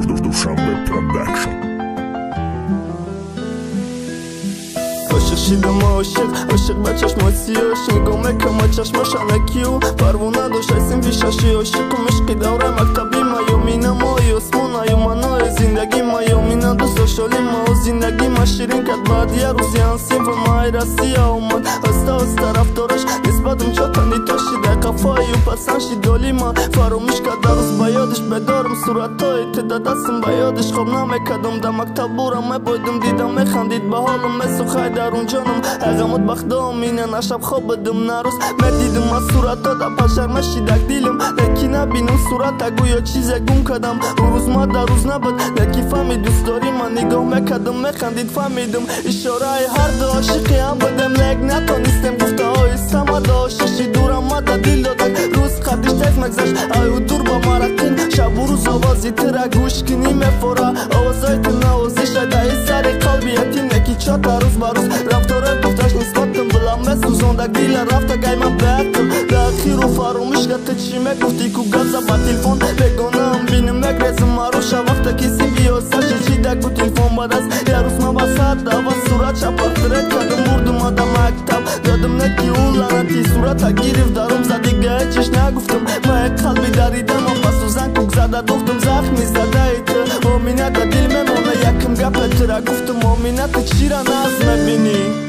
Dushanbe Production. عاشق شیدم عاشق به چشمات سیاش نگاه میکنم چشماش انکیو پروانه داشت ایسیم ویشاشی عاشقم عشقی دوره مکتبی ما یا مینه مای اسمونه یا منای زندگی ما یا مینه دوست داشتالی ما و زندگی ما شیرین کد بعد یه روزی انسیم و مای رسی آمد استا رفتارش نسبتم چاتنی تاشی در قفایی و پسنشی دالی ما فراموش کد در روز با یادش بدارم صورتای تده دستم با یادش خواب نمیکدم در مکتب بورم میبایدم دیدم میخندید به حالم مسو در اونجانم اقامت بخدام اینه نشب خواب بدم نروز مدیدم از صورتا در پشر مشیدک دیلم لکی نبینم صورت گویا چیز گم کدم روز ما در روز نبود لکی فهمی دوست داری من نگاه میکدم میخندید فهمیدم اشاره هر دو عاشقی هم بدم لگ نتانستم گفته های سمد آششی دورم ما در دیل دادک روز قدش تک مگذشت ایو دور با مرقین شب و روز آوازی تره گوش کنی میفوره آوازای تنوازی شده سر قلبی یتیم لکی چات روز باروز رفتاره گفتش نسبتم بلام مسوزاندک دیل رفته گای من بهتم داخیر و فراموش گفته چی میگفتی کو گازا با تلفن بگانم بینم مگرزم ماروش وقتا کسی بیاسش چی دک بو تلفن بدست یه روز ما بسد دوا صورت شپاک درک کدم بردم آدم مکتب دادم نکی اون لعنتی صورت گیرف دارم زدیگه چش نگفتم ما یک قلبی داریدم و پس و زن کوک زده دختم زخمی زده ایت امینت دل میمونه یکم گپت را گفتم امینت چی را ناز میبینی